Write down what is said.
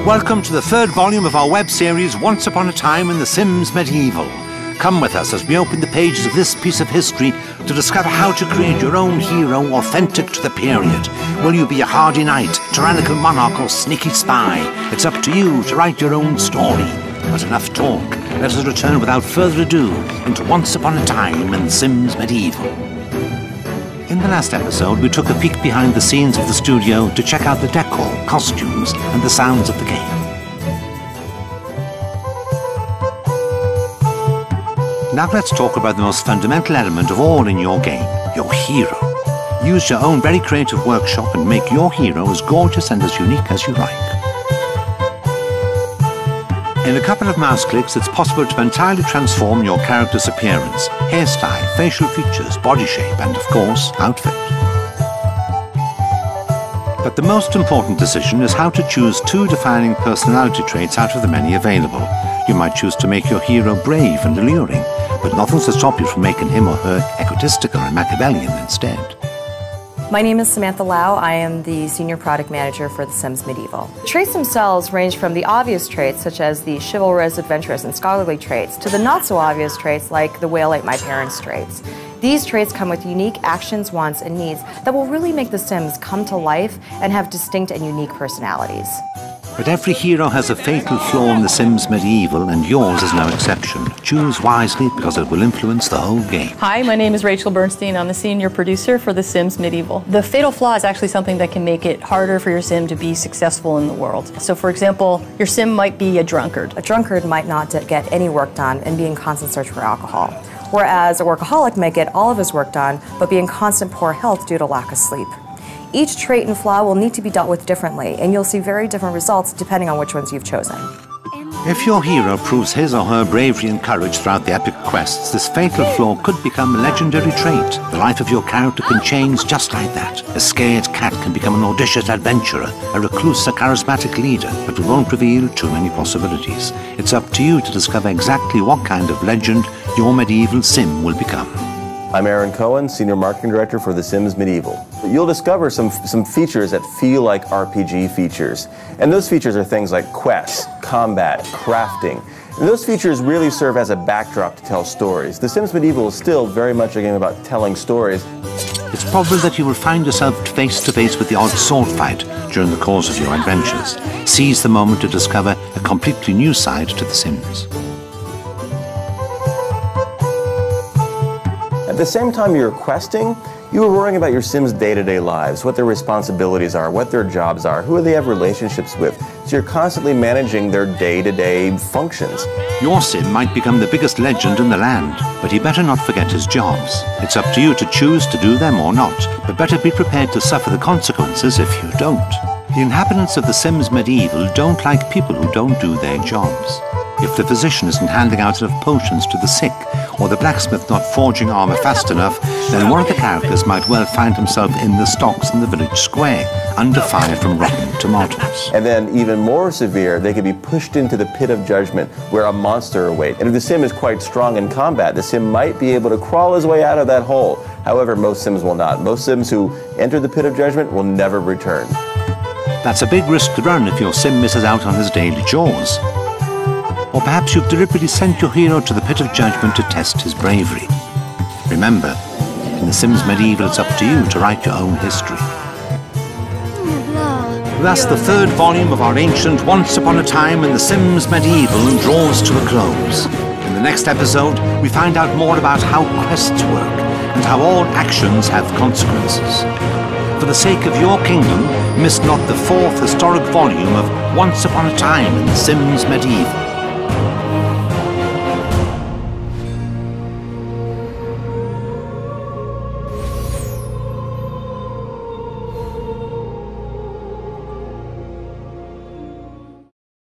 Welcome to the third volume of our web series, Once Upon a Time in The Sims Medieval. Come with us as we open the pages of this piece of history to discover how to create your own hero authentic to the period. Will you be a hardy knight, tyrannical monarch, or sneaky spy? It's up to you to write your own story. But enough talk. Let us return without further ado into Once Upon a Time in The Sims Medieval. In the last episode, we took a peek behind the scenes of the studio to check out the decor, costumes, and the sounds of the game. Now let's talk about the most fundamental element of all in your game, your hero. Use your own very creative workshop and make your hero as gorgeous and as unique as you like. In a couple of mouse clicks, it's possible to entirely transform your character's appearance, hairstyle, facial features, body shape, and of course, outfit. But the most important decision is how to choose two defining personality traits out of the many available. You might choose to make your hero brave and alluring, but nothing's to stop you from making him or her egotistical and Machiavellian instead. My name is Samantha Lau. I am the Senior Product Manager for The Sims Medieval. The traits themselves range from the obvious traits, such as the chivalrous, adventurous, and scholarly traits, to the not-so-obvious traits like the whale ate my parents traits. These traits come with unique actions, wants, and needs that will really make the Sims come to life and have distinct and unique personalities. But every hero has a fatal flaw in The Sims Medieval, and yours is no exception. Choose wisely because it will influence the whole game. Hi, my name is Bernstein. I'm the senior producer for The Sims Medieval. The fatal flaw is actually something that can make it harder for your Sim to be successful in the world. So for example, your Sim might be a drunkard. A drunkard might not get any work done and be in constant search for alcohol, whereas a workaholic might get all of his work done but be in constant poor health due to lack of sleep. Each trait and flaw will need to be dealt with differently, and you'll see very different results depending on which ones you've chosen. If your hero proves his or her bravery and courage throughout the epic quests, this fatal flaw could become a legendary trait. The life of your character can change just like that. A scared cat can become an audacious adventurer, a recluse a charismatic leader, but we won't reveal too many possibilities. It's up to you to discover exactly what kind of legend your medieval Sim will become. I'm Cohen, Senior Marketing Director for The Sims Medieval. You'll discover some features that feel like RPG features. And those features are things like quests, combat, crafting. And those features really serve as a backdrop to tell stories. The Sims Medieval is still very much a game about telling stories. It's probable that you will find yourself face to face with the odd sword fight during the course of your adventures. Seize the moment to discover a completely new side to The Sims. At the same time you're questing, you are worrying about your Sims' day-to-day lives, what their responsibilities are, what their jobs are, who they have relationships with. So you're constantly managing their day-to-day functions. Your Sim might become the biggest legend in the land, but he better not forget his jobs. It's up to you to choose to do them or not, but better be prepared to suffer the consequences if you don't. The inhabitants of The Sims Medieval don't like people who don't do their jobs. If the physician isn't handing out enough potions to the sick, or the blacksmith not forging armor fast enough, then one of the characters might well find himself in the stocks in the village square, under fire from rotten tomatoes. And then even more severe, they could be pushed into the pit of judgment where a monster awaits. And if the Sim is quite strong in combat, the Sim might be able to crawl his way out of that hole. However, most Sims will not. Most Sims who enter the pit of judgment will never return. That's a big risk to run if your Sim misses out on his daily chores. Or perhaps you've deliberately sent your hero to the pit of judgment to test his bravery. Remember, in The Sims Medieval, it's up to you to write your own history. Thus, the third volume of our ancient Once Upon a Time in The Sims Medieval draws to a close. In the next episode, we find out more about how quests work and how all actions have consequences. For the sake of your kingdom, miss not the fourth historic volume of Once Upon a Time in The Sims Medieval.